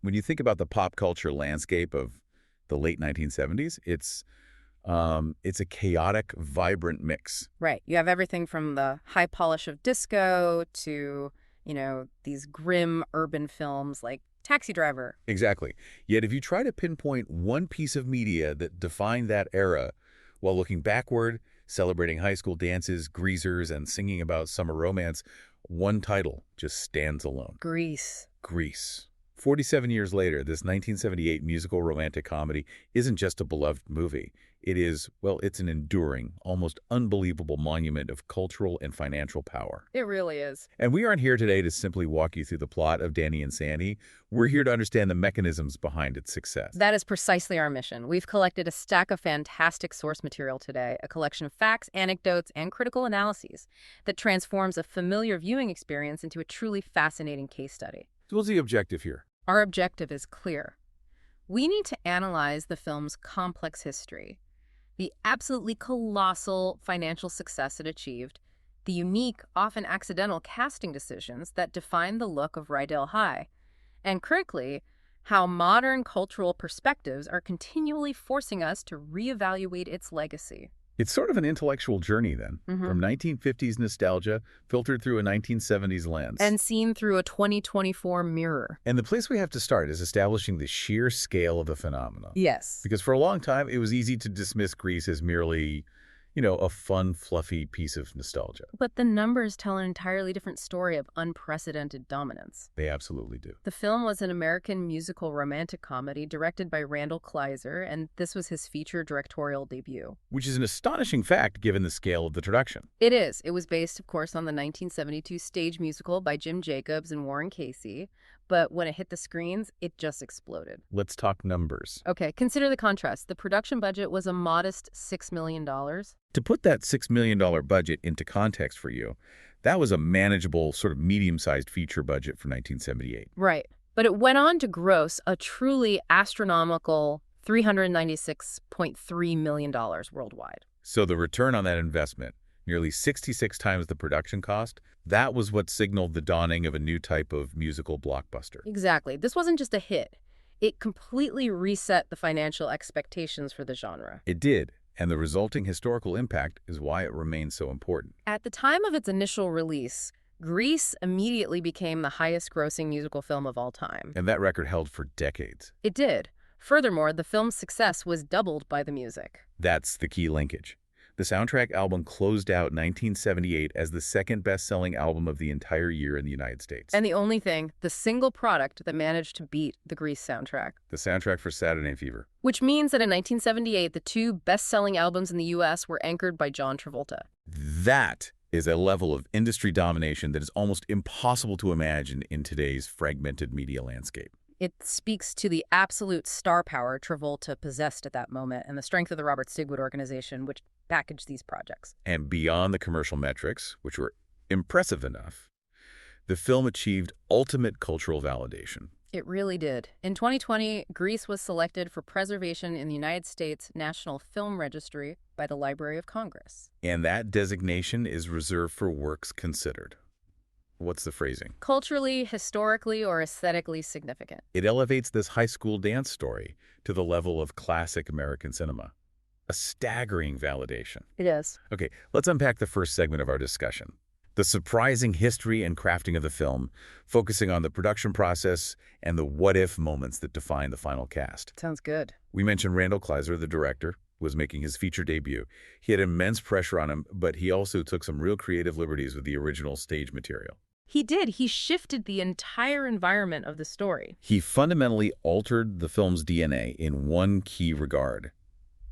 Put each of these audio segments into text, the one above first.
When you think about the pop culture landscape of the late 1970s, it's a chaotic, vibrant mix. Right. You have everything from the high polish of disco to, these grim urban films like Taxi Driver. Exactly. Yet if you try to pinpoint one piece of media that defined that era while looking backward, celebrating high school dances, greasers, and singing about summer romance, one title just stands alone. Grease. Grease. 47 years later, this 1978 musical romantic comedy isn't just a beloved movie. It is, well, it's an enduring, almost unbelievable monument of cultural and financial power. It really is. And we aren't here today to simply walk you through the plot of Danny and Sandy. We're here to understand the mechanisms behind its success. That is precisely our mission. We've collected a stack of fantastic source material today, a collection of facts, anecdotes, and critical analyses that transforms a familiar viewing experience into a truly fascinating case study. So what's the objective here? Our objective is clear. We need to analyze the film's complex history, the absolutely colossal financial success it achieved, the unique, often accidental casting decisions that define the look of Rydell High, and critically, how modern cultural perspectives are continually forcing us to reevaluate its legacy. It's sort of an intellectual journey, then, from 1950s nostalgia filtered through a 1970s lens. And seen through a 2024 mirror. And the place we have to start is establishing the sheer scale of the phenomenon. Yes. Because for a long time, it was easy to dismiss Grease as merely, a fun, fluffy piece of nostalgia. But the numbers tell an entirely different story of unprecedented dominance. They absolutely do. The film was an American musical romantic comedy directed by Randall Kleiser, and this was his feature directorial debut. Which is an astonishing fact given the scale of the production. It is. It was based, of course, on the 1972 stage musical by Jim Jacobs and Warren Casey. But when it hit the screens, it just exploded. Let's talk numbers. Okay, consider the contrast. The production budget was a modest $6 million. To put that $6 million budget into context for you, that was a manageable, sort of medium-sized feature budget for 1978. Right. But it went on to gross a truly astronomical $396.3 million worldwide. So the return on that investment, nearly 66 times the production cost, that was what signaled the dawning of a new type of musical blockbuster. Exactly. This wasn't just a hit. It completely reset the financial expectations for the genre. It did, and the resulting historical impact is why it remains so important. At the time of its initial release, Grease immediately became the highest-grossing musical film of all time. And that record held for decades. It did. Furthermore, the film's success was doubled by the music. That's the key linkage. The soundtrack album closed out 1978 as the second best-selling album of the entire year in the United States. And the only thing, the single product that managed to beat the Grease soundtrack. The soundtrack for Saturday Night Fever. Which means that in 1978, the two best-selling albums in the U.S. were anchored by John Travolta. That is a level of industry domination that is almost impossible to imagine in today's fragmented media landscape. It speaks to the absolute star power Travolta possessed at that moment and the strength of the Robert Stigwood organization, which packaged these projects. And beyond the commercial metrics, which were impressive enough, the film achieved ultimate cultural validation. It really did. In 2020, Grease was selected for preservation in the United States National Film Registry by the Library of Congress. And that designation is reserved for works considered. What's the phrasing? Culturally, historically, or aesthetically significant. It elevates this high school dance story to the level of classic American cinema. A staggering validation. It is. Okay, let's unpack the first segment of our discussion. The surprising history and crafting of the film, focusing on the production process and the what-if moments that define the final cast. Sounds good. We mentioned Randall Kleiser, the director, was making his feature debut. He had immense pressure on him, but he also took some real creative liberties with the original stage material. He did. He shifted the entire environment of the story. He fundamentally altered the film's DNA in one key regard: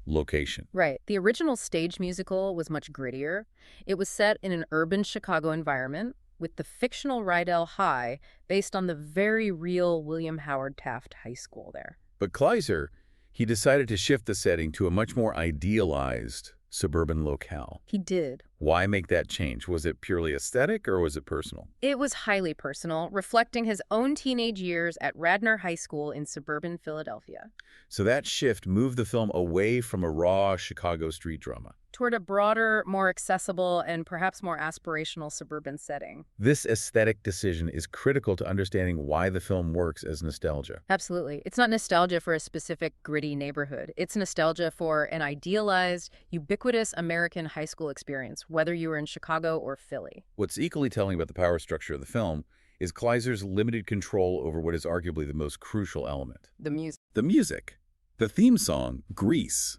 location. Right. The original stage musical was much grittier. It was set in an urban Chicago environment with the fictional Rydell High based on the very real William Howard Taft High School there. But Kleiser, he decided to shift the setting to a much more idealized suburban locale. He did. Why make that change? Was it purely aesthetic or was it personal? It was highly personal, reflecting his own teenage years at Radnor High School in suburban Philadelphia. So that shift moved the film away from a raw Chicago street drama. toward a broader, more accessible, and perhaps more aspirational suburban setting. This aesthetic decision is critical to understanding why the film works as nostalgia. Absolutely. It's not nostalgia for a specific gritty neighborhood. It's nostalgia for an idealized, ubiquitous American high school experience, whether you were in Chicago or Philly. What's equally telling about the power structure of the film is Kleiser's limited control over what is arguably the most crucial element. The music. The music. The theme song, Grease,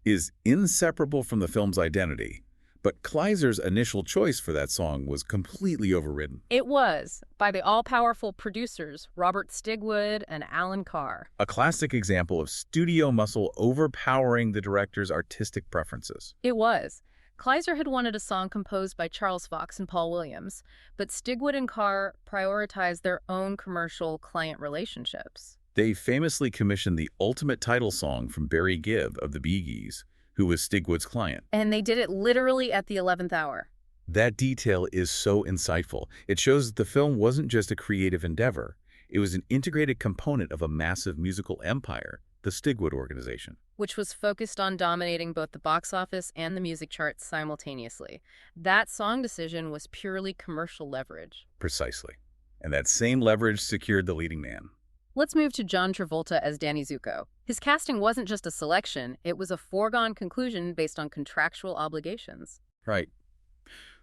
is inseparable from the film's identity, but Kleiser's initial choice for that song was completely overridden. It was, by the all-powerful producers Robert Stigwood and Alan Carr. A classic example of studio muscle overpowering the director's artistic preferences. It was. Kleiser had wanted a song composed by Charles Fox and Paul Williams, but Stigwood and Carr prioritized their own commercial client relationships. They famously commissioned the ultimate title song from Barry Gibb of the Bee Gees, who was Stigwood's client. And they did it literally at the 11th hour. That detail is so insightful. It shows that the film wasn't just a creative endeavor. It was an integrated component of a massive musical empire, the Stigwood Organization. Which was focused on dominating both the box office and the music charts simultaneously. That song decision was purely commercial leverage. Precisely. And that same leverage secured the leading man. Let's move to John Travolta as Danny Zuko. His casting wasn't just a selection, it was a foregone conclusion based on contractual obligations. Right.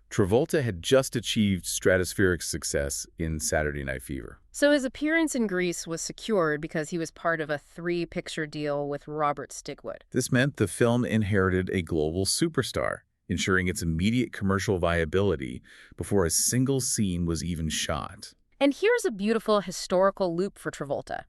Travolta had just achieved stratospheric success in Saturday Night Fever. So his appearance in Grease was secured because he was part of a 3-picture deal with Robert Stigwood. This meant the film inherited a global superstar, ensuring its immediate commercial viability before a single scene was even shot. And here's a beautiful historical loop for Travolta.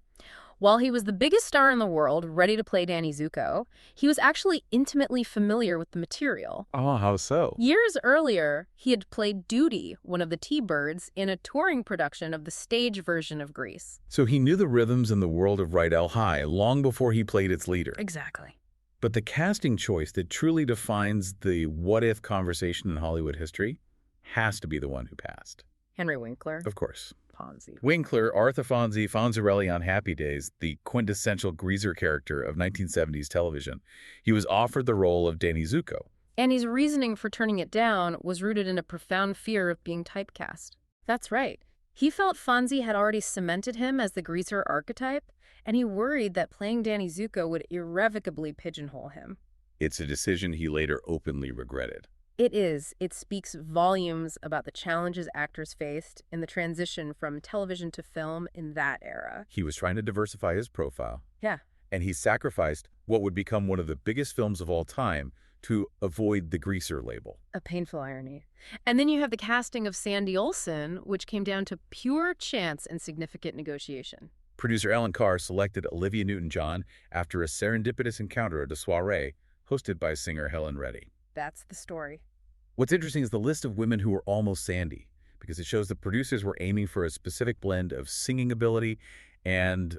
While he was the biggest star in the world, ready to play Danny Zuko, he was actually intimately familiar with the material. Oh, how so? Years earlier, he had played Duty, one of the T-Birds, in a touring production of the stage version of Grease. So he knew the rhythms in the world of Rydell High long before he played its leader. Exactly. But the casting choice that truly defines the what-if conversation in Hollywood history has to be the one who passed. Henry Winkler. Of course. Fonzie. Winkler, Arthur Fonzie, Fonzarelli on Happy Days, the quintessential greaser character of 1970s television. He was offered the role of Danny Zuko. And his reasoning for turning it down was rooted in a profound fear of being typecast. That's right. He felt Fonzie had already cemented him as the greaser archetype, and he worried that playing Danny Zuko would irrevocably pigeonhole him. It's a decision he later openly regretted. It is. It speaks volumes about the challenges actors faced in the transition from television to film in that era. He was trying to diversify his profile. Yeah. And he sacrificed what would become one of the biggest films of all time to avoid the greaser label. A painful irony. And then you have the casting of Sandy Olsen, which came down to pure chance and significant negotiation. Producer Alan Carr selected Olivia Newton-John after a serendipitous encounter at a soiree hosted by singer Helen Reddy. That's the story. What's interesting is the list of women who were almost Sandy, because it shows the producers were aiming for a specific blend of singing ability and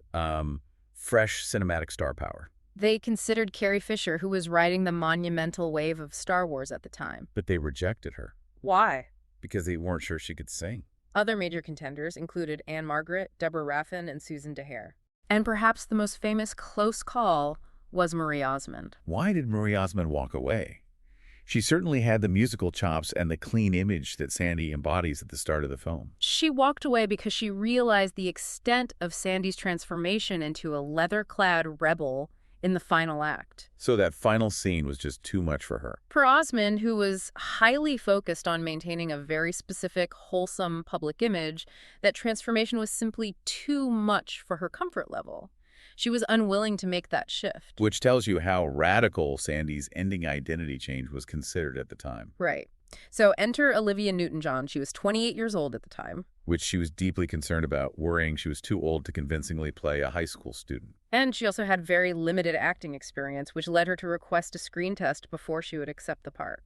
fresh cinematic star power. They considered Carrie Fisher, who was riding the monumental wave of Star Wars at the time. But they rejected her. Why? Because they weren't sure she could sing. Other major contenders included Anne Margaret, Deborah Raffin, and Susan DeHare. And perhaps the most famous close call was Marie Osmond. Why did Marie Osmond walk away? She certainly had the musical chops and the clean image that Sandy embodies at the start of the film. She walked away because she realized the extent of Sandy's transformation into a leather-clad rebel in the final act. So that final scene was just too much for her. For Osmond, who was highly focused on maintaining a very specific, wholesome public image, that transformation was simply too much for her comfort level. She was unwilling to make that shift. Which tells you how radical Sandy's ending identity change was considered at the time. Right. So enter Olivia Newton-John. She was 28 years old at the time. Which she was deeply concerned about, worrying she was too old to convincingly play a high school student. And she also had very limited acting experience, which led her to request a screen test before she would accept the part.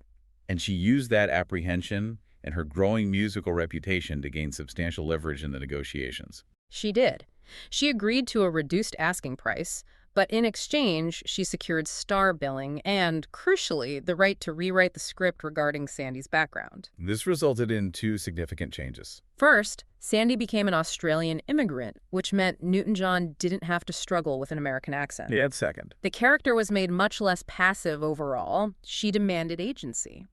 And she used that apprehension and her growing musical reputation to gain substantial leverage in the negotiations. She did. She agreed to a reduced asking price, But in exchange, she secured star billing and, crucially, the right to rewrite the script regarding Sandy's background. This resulted in two significant changes. First, Sandy became an Australian immigrant, which meant Newton-John didn't have to struggle with an American accent. Yeah, second. The character was made much less passive overall. She demanded agency.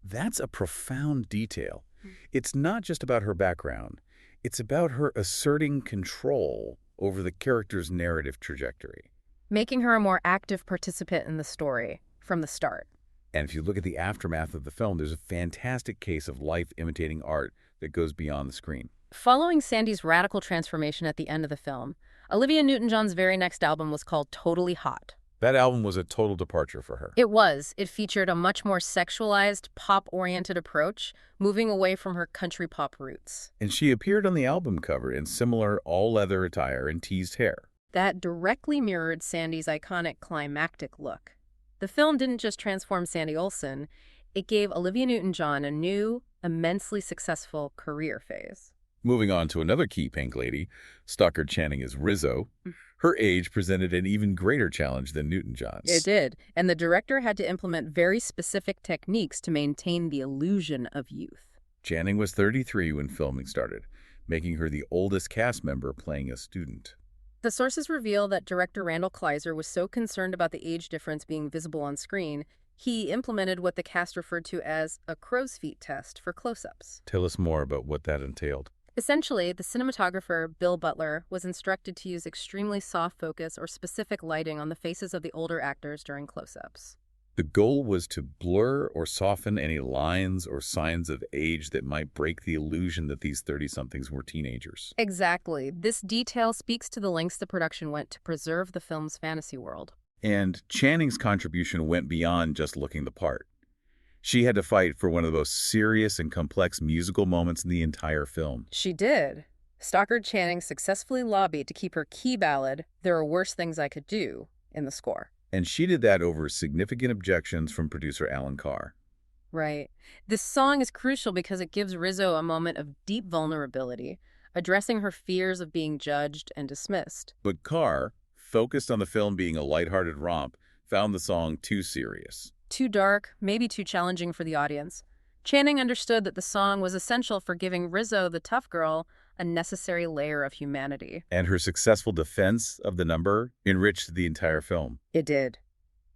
That's a profound detail. It's not just about her background. It's about her asserting control over the character's narrative trajectory. Making her a more active participant in the story from the start. And if you look at the aftermath of the film, there's a fantastic case of life imitating art that goes beyond the screen. Following Sandy's radical transformation at the end of the film, Olivia Newton-John's very next album was called Totally Hot. That album was a total departure for her. It was. It featured a much more sexualized, pop-oriented approach, moving away from her country pop roots. And she appeared on the album cover in similar all-leather attire and teased hair. That directly mirrored Sandy's iconic climactic look. The film didn't just transform Sandy Olsen, it gave Olivia Newton-John a new, immensely successful career phase. Moving on to another key Pink lady, Stockard Channing as Rizzo. Her age presented an even greater challenge than Newton-John's. It did, and the director had to implement very specific techniques to maintain the illusion of youth. Channing was 33 when filming started, making her the oldest cast member playing a student. The sources reveal that director Randall Kleiser was so concerned about the age difference being visible on screen, he implemented what the cast referred to as a crow's feet test for close-ups. Tell us more about what that entailed. Essentially, the cinematographer, Bill Butler, was instructed to use extremely soft focus or specific lighting on the faces of the older actors during close-ups. The goal was to blur or soften any lines or signs of age that might break the illusion that these 30-somethings were teenagers. Exactly. This detail speaks to the lengths the production went to preserve the film's fantasy world. And Channing's contribution went beyond just looking the part. She had to fight for one of the most serious and complex musical moments in the entire film. She did. Stockard Channing successfully lobbied to keep her key ballad, "There Are Worse Things I Could Do," in the score. And she did that over significant objections from producer Alan Carr. Right. This song is crucial because it gives Rizzo a moment of deep vulnerability, addressing her fears of being judged and dismissed. But Carr, focused on the film being a lighthearted romp, found the song too serious. Too dark, maybe too challenging for the audience. Channing understood that the song was essential for giving Rizzo, the tough girl, a necessary layer of humanity. And her successful defense of the number enriched the entire film. It did.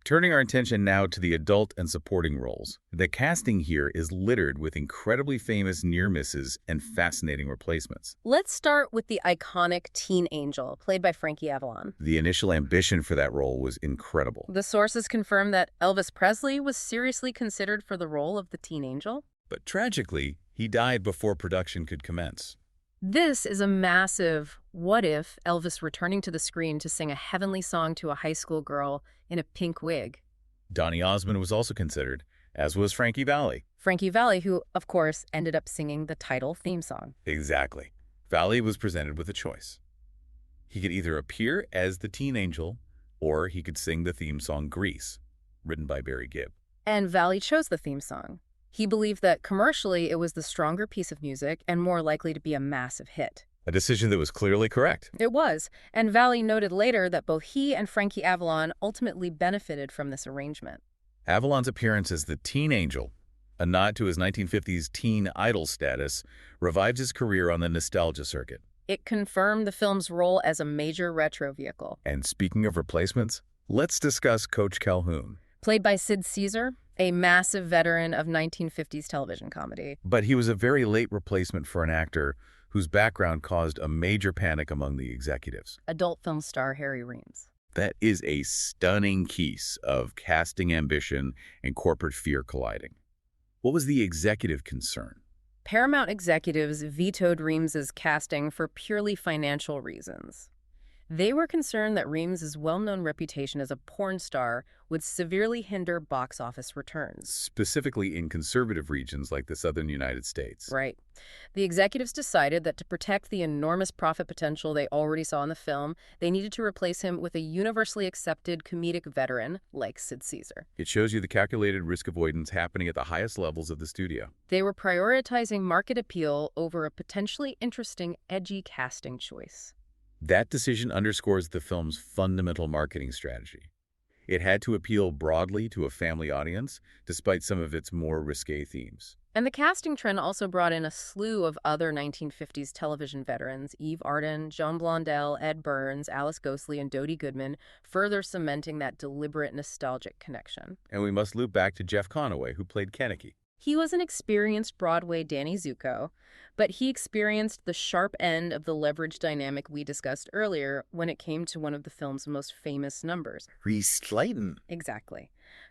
Turning our attention now to the adult and supporting roles. The casting here is littered with incredibly famous near misses and fascinating replacements. Let's start with the iconic teen angel, played by Frankie Avalon. The initial ambition for that role was incredible. The sources confirm that Elvis Presley was seriously considered for the role of the teen angel. But tragically, he died before production could commence. This is a massive what if Elvis returning to the screen to sing a heavenly song to a high school girl in a pink wig. Donny Osmond was also considered, as was Frankie Valli. Frankie Valli, who, of course, ended up singing the title theme song. Exactly. Valli was presented with a choice. He could either appear as the teen angel, or he could sing the theme song Grease, written by Barry Gibb. And Valli chose the theme song. He believed that commercially it was the stronger piece of music and more likely to be a massive hit. A decision that was clearly correct. It was, and Valli noted later that both he and Frankie Avalon ultimately benefited from this arrangement. Avalon's appearance as the teen angel, a nod to his 1950s teen idol status, revived his career on the nostalgia circuit. It confirmed the film's role as a major retro vehicle. And speaking of replacements, let's discuss Coach Calhoun. Played by Sid Caesar, a massive veteran of 1950s television comedy. But he was a very late replacement for an actor whose background caused a major panic among the executives. Adult film star Harry Reams. That is a stunning case of casting ambition and corporate fear colliding. What was the executive concern? Paramount executives vetoed Reams's casting for purely financial reasons. They were concerned that Reams's well-known reputation as a porn star would severely hinder box office returns. Specifically in conservative regions like the southern United States. Right. The executives decided that to protect the enormous profit potential they already saw in the film, they needed to replace him with a universally accepted comedic veteran like Sid Caesar. It shows you the calculated risk avoidance happening at the highest levels of the studio. They were prioritizing market appeal over a potentially interesting, edgy casting choice. That decision underscores the film's fundamental marketing strategy. It had to appeal broadly to a family audience, despite some of its more risque themes. And the casting trend also brought in a slew of other 1950s television veterans: Eve Arden, Joan Blondell, Ed Burns, Alice Ghostley, and Dodie Goodman, further cementing that deliberate nostalgic connection. And we must loop back to Jeff Conaway, who played Kenneke. He was an experienced Broadway Danny Zuko, but he experienced the sharp end of the leverage dynamic we discussed earlier when it came to one of the film's most famous numbers. Re-Slayton. Exactly.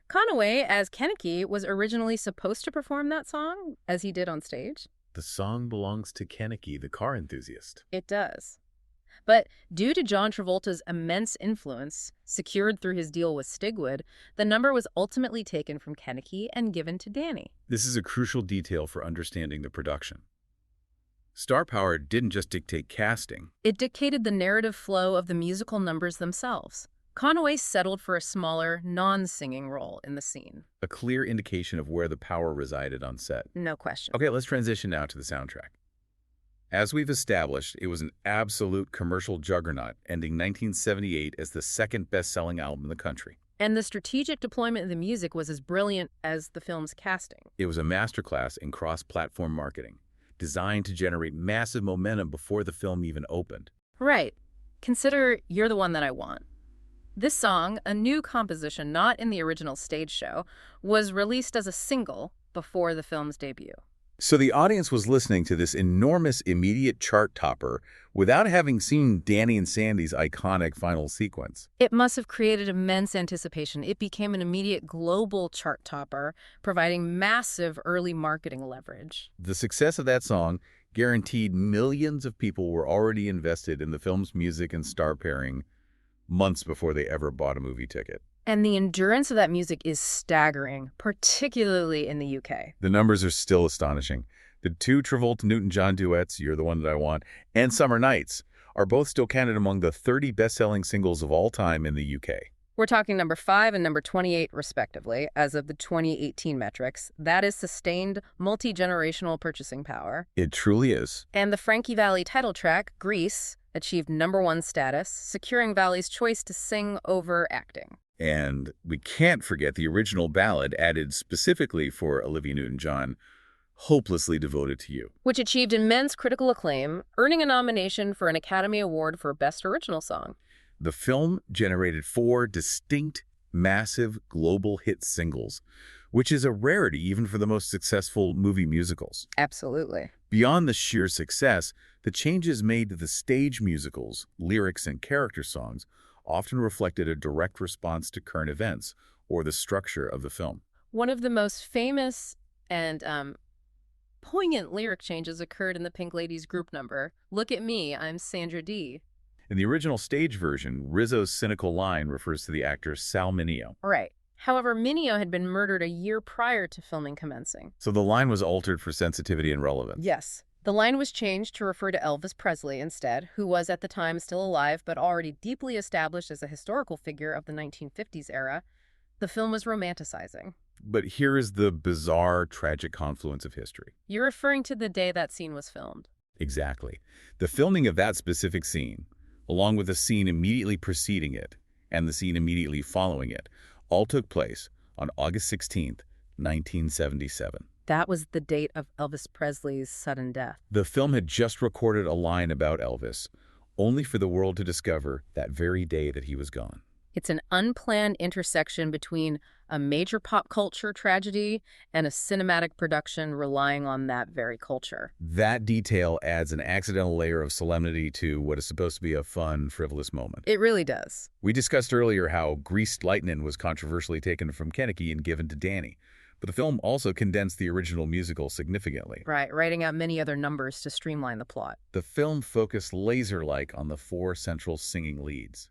Conaway, as Kenneke, was originally supposed to perform that song, as he did on stage. The song belongs to Kenneke, the car enthusiast. It does. But due to John Travolta's immense influence, secured through his deal with Stigwood, the number was ultimately taken from Kenneke and given to Danny. This is a crucial detail for understanding the production. Star power didn't just dictate casting. It dictated the narrative flow of the musical numbers themselves. Conaway settled for a smaller, non-singing role in the scene. A clear indication of where the power resided on set. No question. Okay, let's transition now to the soundtrack. As we've established, it was an absolute commercial juggernaut, ending 1978 as the second best-selling album in the country. And the strategic deployment of the music was as brilliant as the film's casting. It was a masterclass in cross-platform marketing, designed to generate massive momentum before the film even opened. Right. Consider You're the One That I Want. This song, a new composition not in the original stage show, was released as a single before the film's debut. So the audience was listening to this enormous immediate chart topper without having seen Danny and Sandy's iconic final sequence. It must have created immense anticipation. It became an immediate global chart topper, providing massive early marketing leverage. The success of that song guaranteed millions of people were already invested in the film's music and star pairing months before they ever bought a movie ticket. And the endurance of that music is staggering, particularly in the UK. The numbers are still astonishing. The two Travolta-Newton-John duets, You're the One That I Want, and Summer Nights, are both still counted among the 30 best-selling singles of all time in the UK. We're talking number 5 and number 28, respectively, as of the 2018 metrics. That is sustained multi-generational purchasing power. It truly is. And the Frankie Valli title track, Grease, achieved #1 status, securing Valli's choice to sing over acting. And we can't forget the original ballad added specifically for Olivia Newton-John, Hopelessly Devoted to You, which achieved immense critical acclaim, earning a nomination for an Academy Award for Best Original Song. The film generated 4 distinct, massive global hit singles, which is a rarity even for the most successful movie musicals. Absolutely. Beyond the sheer success, the changes made to the stage musicals, lyrics, and character songs often reflected a direct response to current events or the structure of the film. One of the most famous and poignant lyric changes occurred in the Pink Ladies group number, Look at Me, I'm Sandra Dee. In the original stage version, Rizzo's cynical line refers to the actor Sal Mineo. Right. However, Mineo had been murdered a year prior to filming commencing. So the line was altered for sensitivity and relevance. Yes. The line was changed to refer to Elvis Presley instead, who was at the time still alive but already deeply established as a historical figure of the 1950s era. The film was romanticizing. But here is the bizarre, tragic confluence of history. You're referring to the day that scene was filmed. Exactly. The filming of that specific scene, along with the scene immediately preceding it and the scene immediately following it, all took place on August 16th, 1977. That was the date of Elvis Presley's sudden death. The film had just recorded a line about Elvis, only for the world to discover that very day that he was gone. It's an unplanned intersection between a major pop culture tragedy and a cinematic production relying on that very culture. That detail adds an accidental layer of solemnity to what is supposed to be a fun, frivolous moment. It really does. We discussed earlier how Greased Lightnin' was controversially taken from Kenneke and given to Danny. But the film also condensed the original musical significantly. Right, writing out many other numbers to streamline the plot. The film focused laser-like on the 4 central singing leads: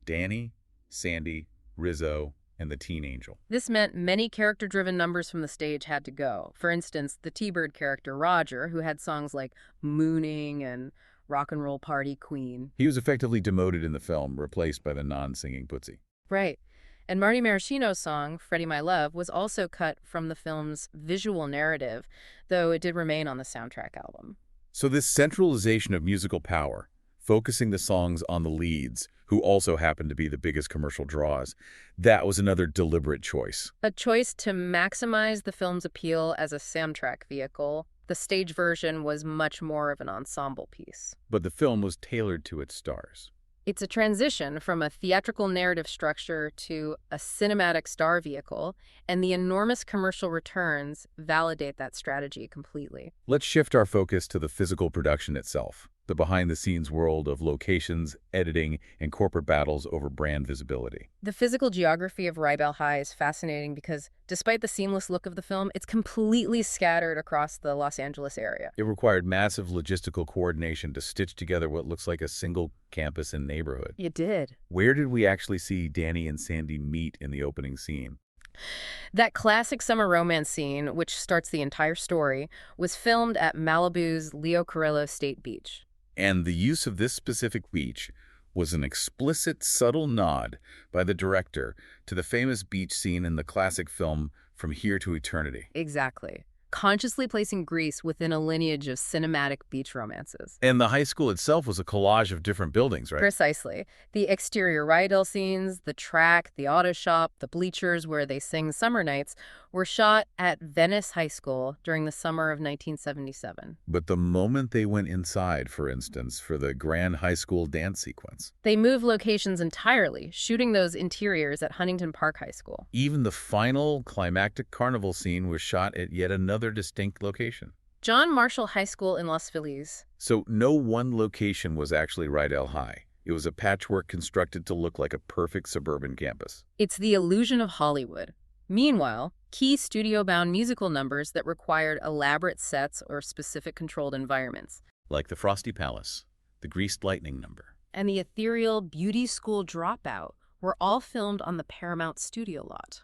Danny, Sandy, Rizzo, and the teen angel. This meant many character-driven numbers from the stage had to go. For instance, the T-Bird character Roger, who had songs like Mooning and Rock and Roll Party Queen. He was effectively demoted in the film, replaced by the non-singing Pootsie. Right. And Marty Maraschino's song, Freddie My Love, was also cut from the film's visual narrative, though it did remain on the soundtrack album. So this centralization of musical power, focusing the songs on the leads, who also happened to be the biggest commercial draws. That was another deliberate choice. A choice to maximize the film's appeal as a soundtrack vehicle. The stage version was much more of an ensemble piece. But the film was tailored to its stars. It's a transition from a theatrical narrative structure to a cinematic star vehicle, and the enormous commercial returns validate that strategy completely. Let's shift our focus to the physical production itself, the behind-the-scenes world of locations, editing, and corporate battles over brand visibility. The physical geography of Rybell High is fascinating because, despite the seamless look of the film, it's completely scattered across the Los Angeles area. It required massive logistical coordination to stitch together what looks like a single campus and neighborhood. It did. Where did we actually see Danny and Sandy meet in the opening scene? That classic summer romance scene, which starts the entire story, was filmed at Malibu's Leo Carrillo State Beach. And the use of this specific beach was an explicit, subtle nod by the director to the famous beach scene in the classic film From Here to Eternity. Exactly. Consciously placing Greece within a lineage of cinematic beach romances. And the high school itself was a collage of different buildings, right? Precisely. The exterior Rydell scenes, the track, the auto shop, the bleachers where they sing Summer Nights were shot at Venice High School during the summer of 1977. But the moment they went inside, for instance, for the grand high school dance sequence, They moved locations entirely, shooting those interiors at Huntington Park High School. even the final climactic carnival scene was shot at yet another distinct location. John Marshall High School in Los Feliz. So no one location was actually Rydell High. It was a patchwork constructed to look like a perfect suburban campus. It's the illusion of Hollywood. Meanwhile, key studio-bound musical numbers that required elaborate sets or specific controlled environments, Like the Frosty Palace, the Greased Lightning number. and the ethereal Beauty School Dropout were all filmed on the Paramount studio lot.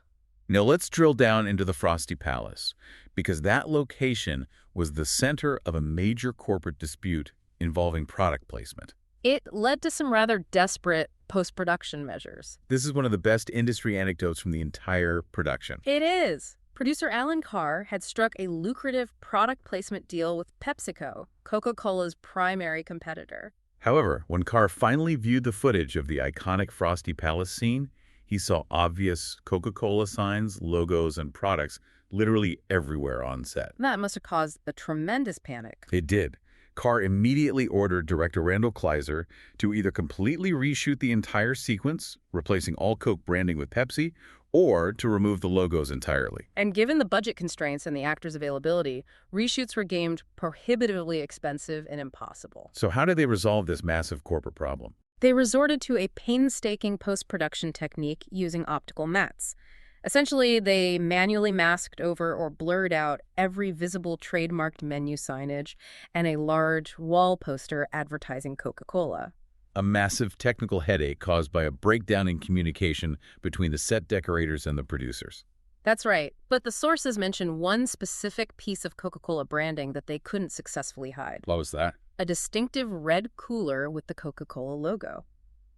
Now let's drill down into the Frosty Palace, because that location was the center of a major corporate dispute involving product placement. It led to some rather desperate post-production measures. This is one of the best industry anecdotes from the entire production. It is. Producer Alan Carr had struck a lucrative product placement deal with PepsiCo, Coca-Cola's primary competitor. However, when Carr finally viewed the footage of the iconic Frosty Palace scene, he saw obvious Coca-Cola signs, logos, and products literally everywhere on set. That must have caused a tremendous panic. It did. Carr immediately ordered director Randall Kleiser to either completely reshoot the entire sequence, replacing all Coke branding with Pepsi, or to remove the logos entirely. And given the budget constraints and the actors' availability, reshoots were deemed prohibitively expensive and impossible. So how did they resolve this massive corporate problem? They resorted to a painstaking post-production technique using optical mats. Essentially, they manually masked over or blurred out every visible trademarked menu signage and a large wall poster advertising Coca-Cola. A massive technical headache caused by a breakdown in communication between the set decorators and the producers. That's right, but the sources mention one specific piece of Coca-Cola branding that they couldn't successfully hide. What was that? A distinctive red cooler with the Coca-Cola logo.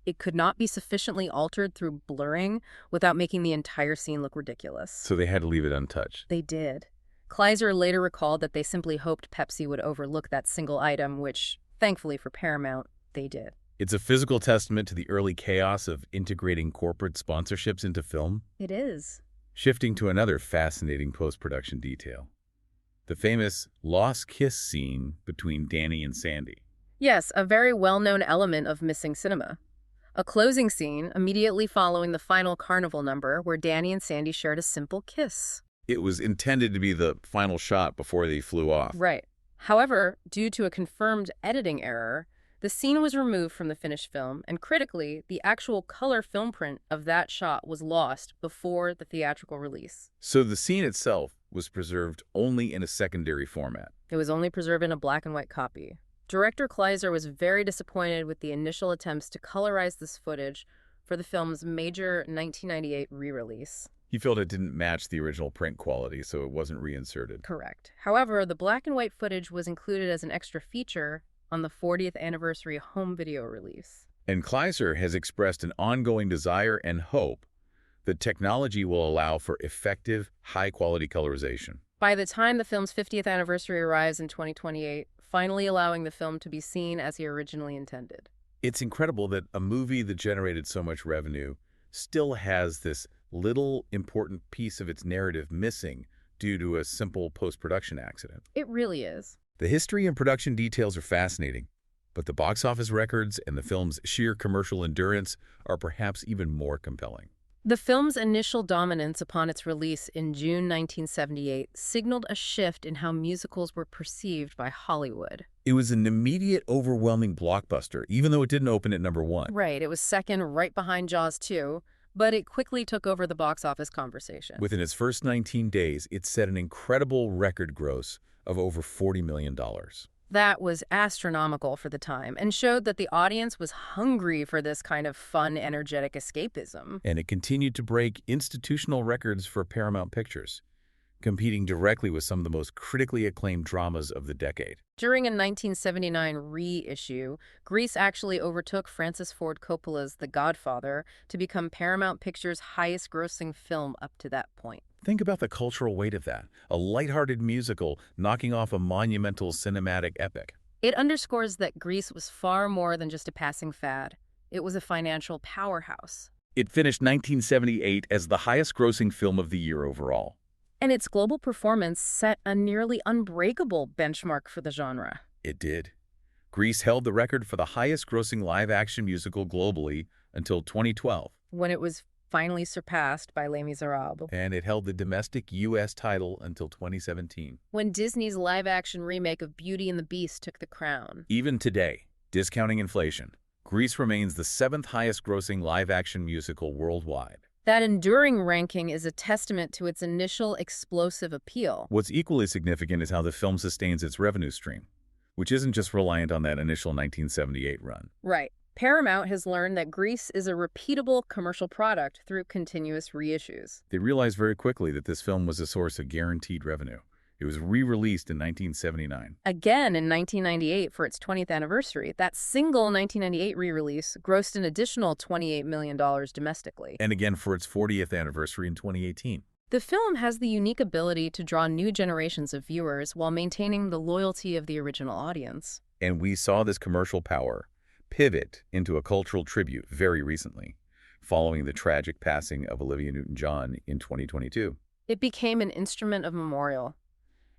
It could not be sufficiently altered through blurring without making the entire scene look ridiculous. So they had to leave it untouched. They did. Kleiser later recalled that they simply hoped Pepsi would overlook that single item, which, thankfully for Paramount, they did. It's a physical testament to the early chaos of integrating corporate sponsorships into film. It is. Shifting to another fascinating post-production detail. The famous lost kiss scene between Danny and Sandy. Yes, a very well-known element of missing cinema. A closing scene immediately following the final carnival number where Danny and Sandy shared a simple kiss. It was intended to be the final shot before they flew off. Right. However, due to a confirmed editing error, the scene was removed from the finished film, and critically, the actual color film print of that shot was lost before the theatrical release. So the scene itself was preserved only in a secondary format. It was only preserved in a black and white copy. Director Kleiser was very disappointed with the initial attempts to colorize this footage for the film's major 1998 re-release. He felt it didn't match the original print quality, so it wasn't reinserted. Correct. However, the black and white footage was included as an extra feature on the 40th anniversary home video release. And Kleiser has expressed an ongoing desire and hope that technology will allow for effective, high-quality colorization. By the time the film's 50th anniversary arrives in 2028, finally allowing the film to be seen as he originally intended. It's incredible that a movie that generated so much revenue still has this little important piece of its narrative missing due to a simple post-production accident. It really is. The history and production details are fascinating, but the box office records and the film's sheer commercial endurance are perhaps even more compelling. The film's initial dominance upon its release in June 1978 signaled a shift in how musicals were perceived by Hollywood. It was an immediate, overwhelming blockbuster, even though it didn't open at #1. Right, it was second right behind Jaws 2, but it quickly took over the box office conversation. Within its first 19 days, it set an incredible record gross of over $40 million. That was astronomical for the time and showed that the audience was hungry for this kind of fun, energetic escapism. And it continued to break institutional records for Paramount Pictures, competing directly with some of the most critically acclaimed dramas of the decade. During a 1979 reissue, Grease actually overtook Francis Ford Coppola's The Godfather to become Paramount Pictures' highest-grossing film up to that point. Think about the cultural weight of that. A lighthearted musical knocking off a monumental cinematic epic. It underscores that Grease was far more than just a passing fad. It was a financial powerhouse. It finished 1978 as the highest-grossing film of the year overall. And its global performance set a nearly unbreakable benchmark for the genre. It did. Grease held the record for the highest-grossing live-action musical globally until 2012. When it was finally surpassed by Les Miserables. And it held the domestic U.S. title until 2017. When Disney's live-action remake of Beauty and the Beast took the crown. Even today, discounting inflation, Grease remains the 7th highest-grossing live-action musical worldwide. That enduring ranking is a testament to its initial explosive appeal. What's equally significant is how the film sustains its revenue stream, which isn't just reliant on that initial 1978 run. Right. Paramount has learned that Grease is a repeatable commercial product through continuous reissues. They realized very quickly that this film was a source of guaranteed revenue. It was re-released in 1979. Again in 1998 for its 20th anniversary. That single 1998 re-release grossed an additional $28 million domestically. And again for its 40th anniversary in 2018. The film has the unique ability to draw new generations of viewers while maintaining the loyalty of the original audience. And we saw this commercial power pivot into a cultural tribute very recently, following the tragic passing of Olivia Newton-John in 2022. It became an instrument of memorial.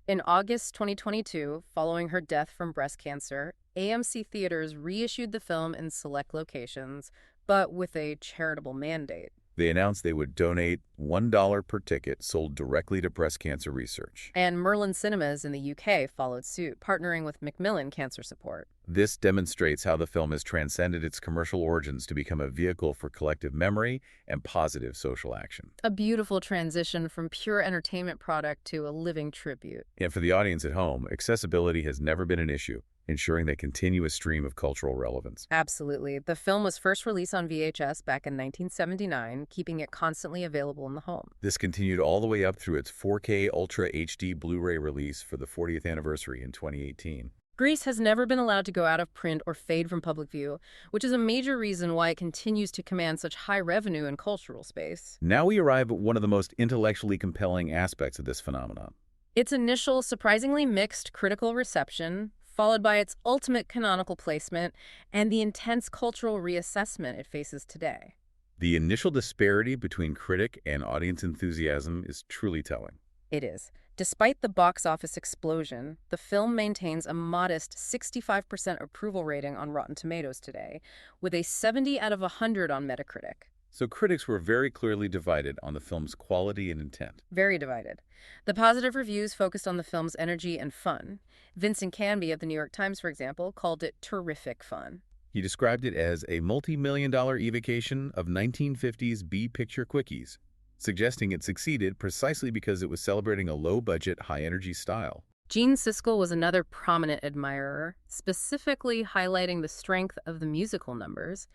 In August 2022, following her death from breast cancer, AMC Theaters reissued the film in select locations, but with a charitable mandate. They announced they would donate $1 per ticket sold directly to breast cancer research. And Merlin Cinemas in the UK followed suit, partnering with Macmillan Cancer Support. This demonstrates how the film has transcended its commercial origins to become a vehicle for collective memory and positive social action. A beautiful transition from pure entertainment product to a living tribute. And for the audience at home, accessibility has never been an issue, ensuring the continuous stream of cultural relevance. Absolutely. The film was first released on VHS back in 1979, keeping it constantly available in the home. This continued all the way up through its 4K Ultra HD Blu-ray release for the 40th anniversary in 2018. Grease has never been allowed to go out of print or fade from public view, which is a major reason why it continues to command such high revenue in cultural space. Now we arrive at one of the most intellectually compelling aspects of this phenomenon. Its initial, surprisingly mixed critical reception, followed by its ultimate canonical placement and the intense cultural reassessment it faces today. The initial disparity between critic and audience enthusiasm is truly telling. It is. Despite the box office explosion, the film maintains a modest 65% approval rating on Rotten Tomatoes today, with a 70 out of 100 on Metacritic. So critics were very clearly divided on the film's quality and intent. Very divided. The positive reviews focused on the film's energy and fun. Vincent Canby of the New York Times, for example, called it terrific fun. He described it as a multi-million-dollar evocation of 1950s B-picture quickies, suggesting it succeeded precisely because it was celebrating a low-budget, high-energy style. Gene Siskel was another prominent admirer, specifically highlighting the strength of the musical numbers.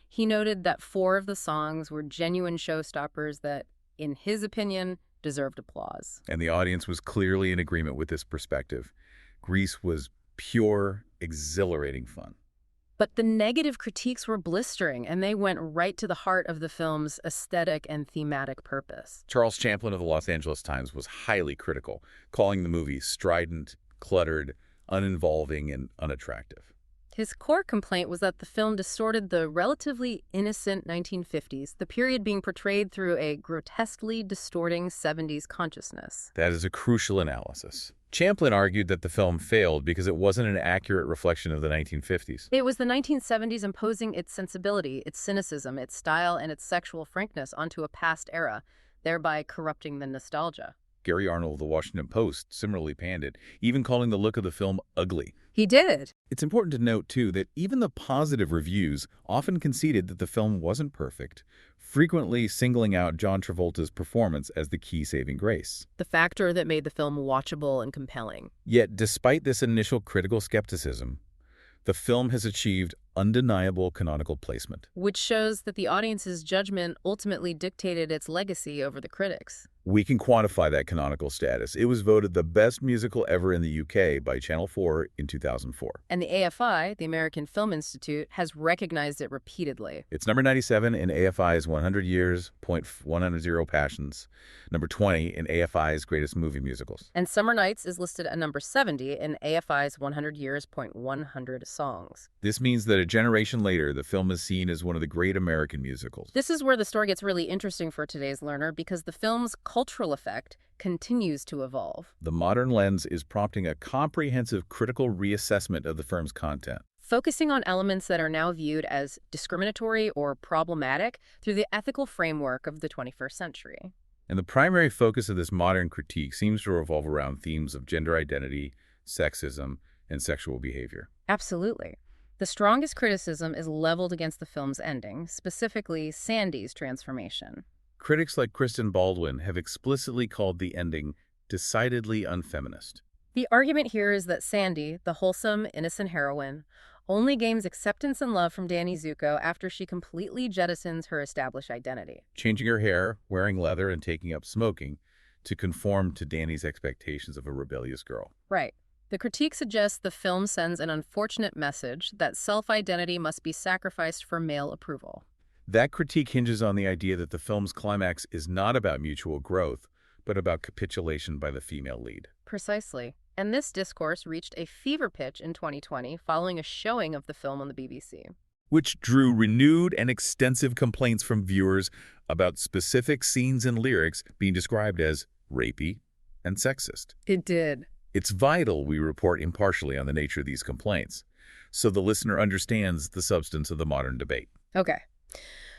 He noted that 4 of the songs were genuine showstoppers that, in his opinion, deserved applause. And the audience was clearly in agreement with this perspective. Grease was pure, exhilarating fun. But the negative critiques were blistering, and they went right to the heart of the film's aesthetic and thematic purpose. Charles Champlin of the Los Angeles Times was highly critical, calling the movie strident, cluttered, uninvolving and unattractive. His core complaint was that the film distorted the relatively innocent 1950s, the period being portrayed through a grotesquely distorting 70s consciousness. That is a crucial analysis. Champlin argued that the film failed because it wasn't an accurate reflection of the 1950s. It was the 1970s imposing its sensibility, its cynicism, its style, and its sexual frankness onto a past era, thereby corrupting the nostalgia. Gary Arnold of the Washington Post similarly panned it, even calling the look of the film ugly. He did. It's important to note, too, that even the positive reviews often conceded that the film wasn't perfect, frequently singling out John Travolta's performance as the key saving grace. The factor that made the film watchable and compelling. Yet, despite this initial critical skepticism, the film has achieved undeniable canonical placement. Which shows that the audience's judgment ultimately dictated its legacy over the critics. We can quantify that canonical status. It was voted the best musical ever in the UK by Channel 4 in 2004. And the AFI, the American Film Institute, has recognized it repeatedly. It's number 97 in AFI's 100 Years, .110 Passions, number 20 in AFI's Greatest Movie Musicals. And Summer Nights is listed at number 70 in AFI's 100 Years, .100 Songs. This means that a generation later, the film is seen as one of the great American musicals. This is where the story gets really interesting for today's learner because the film's cultural effect continues to evolve. The modern lens is prompting a comprehensive critical reassessment of the film's content, focusing on elements that are now viewed as discriminatory or problematic through the ethical framework of the 21st century. And the primary focus of this modern critique seems to revolve around themes of gender identity, sexism, and sexual behavior. Absolutely. The strongest criticism is leveled against the film's ending, specifically Sandy's transformation. Critics like Kristen Baldwin have explicitly called the ending decidedly unfeminist. The argument here is that Sandy, the wholesome, innocent heroine, only gains acceptance and love from Danny Zuko after she completely jettisons her established identity. Changing her hair, wearing leather, and taking up smoking to conform to Danny's expectations of a rebellious girl. Right. The critique suggests the film sends an unfortunate message that self-identity must be sacrificed for male approval. That critique hinges on the idea that the film's climax is not about mutual growth, but about capitulation by the female lead. Precisely. And this discourse reached a fever pitch in 2020 following a showing of the film on the BBC. Which drew renewed and extensive complaints from viewers about specific scenes and lyrics being described as rapey and sexist. It did. It's vital we report impartially on the nature of these complaints, so the listener understands the substance of the modern debate. Okay.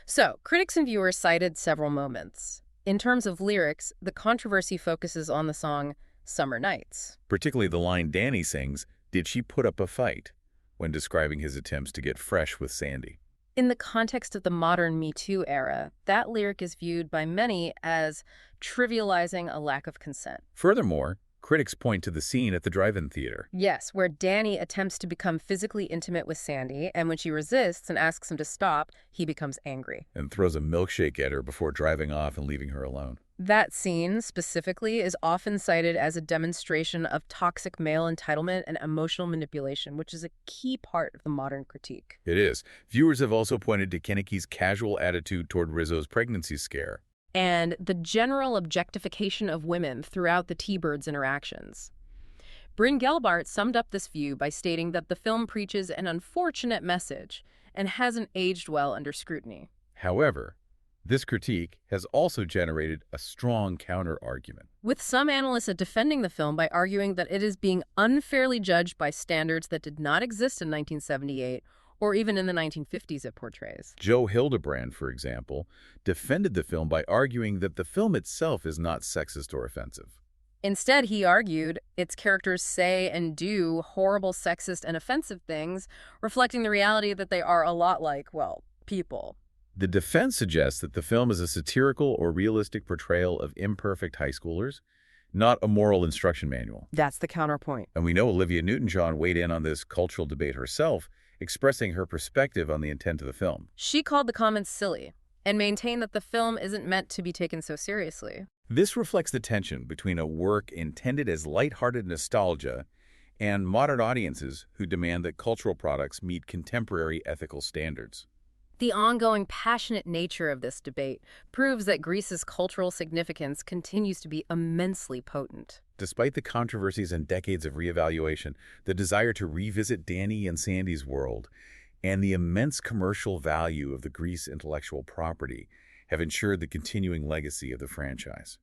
So, critics and viewers cited several moments. In terms of lyrics, the controversy focuses on the song Summer Nights. Particularly the line Danny sings, "Did she put up a fight?" when describing his attempts to get fresh with Sandy. In the context of the modern Me Too era, that lyric is viewed by many as trivializing a lack of consent. Furthermore, critics point to the scene at the drive-in theater. Yes, where Danny attempts to become physically intimate with Sandy, and when she resists and asks him to stop, he becomes angry. And throws a milkshake at her before driving off and leaving her alone. That scene, specifically, is often cited as a demonstration of toxic male entitlement and emotional manipulation, which is a key part of the modern critique. It is. Viewers have also pointed to Kenicki's casual attitude toward Rizzo's pregnancy scare. And the general objectification of women throughout the T-Birds' interactions. Bryn Gelbart summed up this view by stating that the film preaches an unfortunate message and hasn't aged well under scrutiny. However, this critique has also generated a strong counter-argument, with some analysts defending the film by arguing that it is being unfairly judged by standards that did not exist in 1978 or even in the 1950s it portrays. Joe Hildebrand, for example, defended the film by arguing that the film itself is not sexist or offensive. Instead, he argued, its characters say and do horrible sexist and offensive things, reflecting the reality that they are a lot like, well, people. The defense suggests that the film is a satirical or realistic portrayal of imperfect high schoolers, not a moral instruction manual. That's the counterpoint. And we know Olivia Newton-John weighed in on this cultural debate herself, expressing her perspective on the intent of the film. She called the comments silly and maintained that the film isn't meant to be taken so seriously. This reflects the tension between a work intended as lighthearted nostalgia and modern audiences who demand that cultural products meet contemporary ethical standards. The ongoing passionate nature of this debate proves that Greece's cultural significance continues to be immensely potent. Despite the controversies and decades of reevaluation, the desire to revisit Danny and Sandy's world and the immense commercial value of the Grease intellectual property have ensured the continuing legacy of the franchise.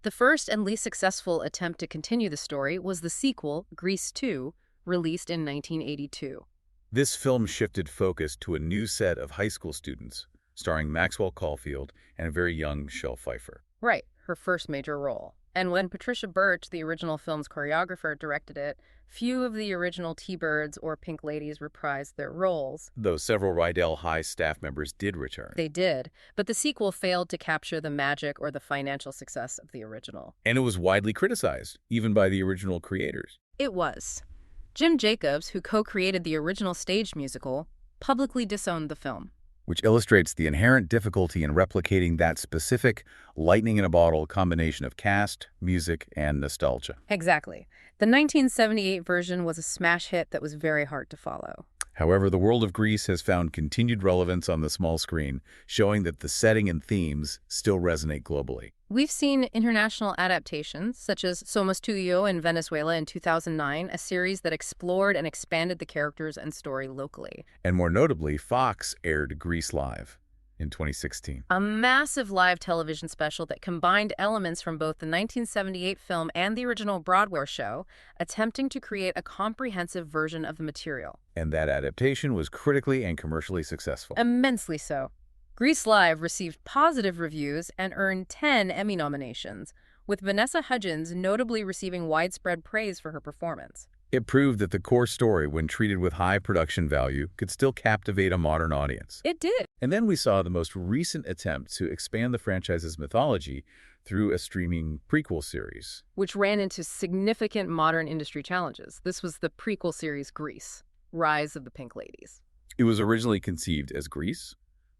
The first and least successful attempt to continue the story was the sequel, Grease 2, released in 1982. This film shifted focus to a new set of high school students, starring Maxwell Caulfield and a very young Shel Pfeiffer. Right, her first major role. And when Patricia Birch, the original film's choreographer, directed it, few of the original T-Birds or Pink Ladies reprised their roles. Though several Rydell High staff members did return. They did, but the sequel failed to capture the magic or the financial success of the original. And it was widely criticized, even by the original creators. It was. Jim Jacobs, who co-created the original stage musical, publicly disowned the film. Which illustrates the inherent difficulty in replicating that specific lightning-in-a-bottle combination of cast, music, and nostalgia. Exactly. The 1978 version was a smash hit that was very hard to follow. However, the world of Grease has found continued relevance on the small screen, showing that the setting and themes still resonate globally. We've seen international adaptations, such as Somos Tuyo in Venezuela in 2009, a series that explored and expanded the characters and story locally. And more notably, Fox aired Grease Live in 2016. A massive live television special that combined elements from both the 1978 film and the original Broadway show, attempting to create a comprehensive version of the material. And that adaptation was critically and commercially successful. Immensely so. Grease Live received positive reviews and earned 10 Emmy nominations, with Vanessa Hudgens notably receiving widespread praise for her performance. It proved that the core story, when treated with high production value, could still captivate a modern audience. It did. And then we saw the most recent attempt to expand the franchise's mythology through a streaming prequel series, which ran into significant modern industry challenges. This was the prequel series Grease, Rise of the Pink Ladies. It was originally conceived as Grease,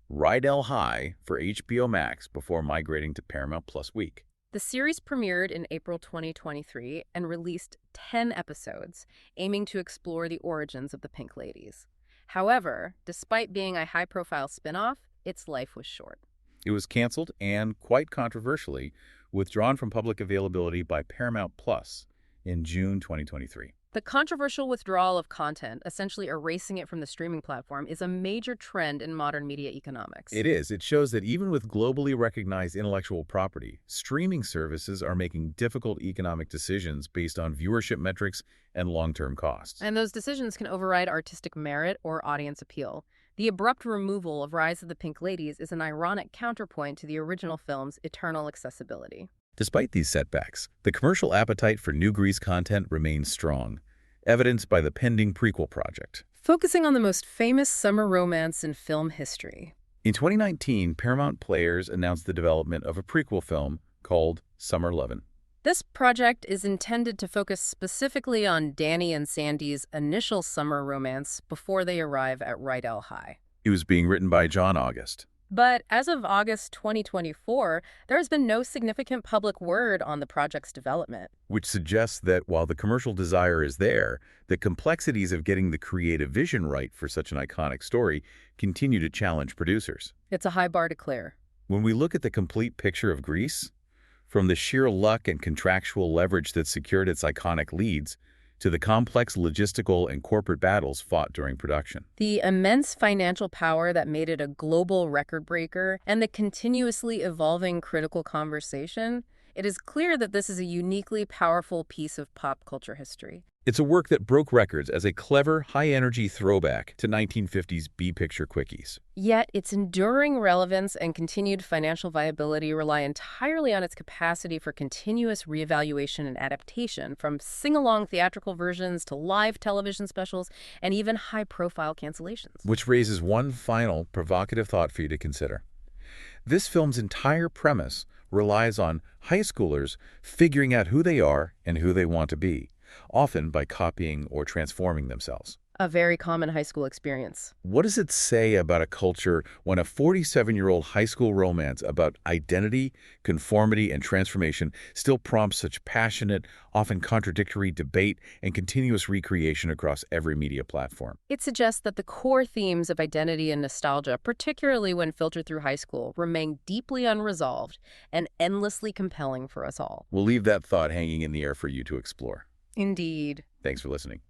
Rydell High for HBO Max before migrating to Paramount Plus Week. The series premiered in April 2023 and released 10 episodes, aiming to explore the origins of the Pink Ladies. However, despite being a high-profile spin-off, its life was short. It was canceled and, quite controversially, withdrawn from public availability by Paramount Plus in June 2023. The controversial withdrawal of content, essentially erasing it from the streaming platform, is a major trend in modern media economics. It is. It shows that even with globally recognized intellectual property, streaming services are making difficult economic decisions based on viewership metrics and long-term costs. And those decisions can override artistic merit or audience appeal. The abrupt removal of Rise of the Pink Ladies is an ironic counterpoint to the original film's eternal accessibility. Despite these setbacks, the commercial appetite for new Grease content remains strong, evidenced by the pending prequel project. Focusing on the most famous summer romance in film history. In 2019, Paramount Players announced the development of a prequel film called Summer Lovin'. This project is intended to focus specifically on Danny and Sandy's initial summer romance before they arrive at Rydell High. It was being written by John August. But as of August 2024, there has been no significant public word on the project's development. Which suggests that while the commercial desire is there, the complexities of getting the creative vision right for such an iconic story continue to challenge producers. It's a high bar to clear. When we look at the complete picture of Grease, from the sheer luck and contractual leverage that secured its iconic leads, to the complex logistical and corporate battles fought during production. The immense financial power that made it a global record breaker, and the continuously evolving critical conversation, it is clear that this is a uniquely powerful piece of pop culture history. It's a work that broke records as a clever, high-energy throwback to 1950s B-picture quickies. Yet its enduring relevance and continued financial viability rely entirely on its capacity for continuous reevaluation and adaptation, from sing-along theatrical versions to live television specials and even high-profile cancellations. Which raises one final provocative thought for you to consider. This film's entire premise relies on high schoolers figuring out who they are and who they want to be, often by copying or transforming themselves. A very common high school experience. What does it say about a culture when a 47-year-old high school romance about identity, conformity, and transformation still prompts such passionate, often contradictory debate and continuous recreation across every media platform? It suggests that the core themes of identity and nostalgia, particularly when filtered through high school, remain deeply unresolved and endlessly compelling for us all. We'll leave that thought hanging in the air for you to explore. Indeed. Thanks for listening.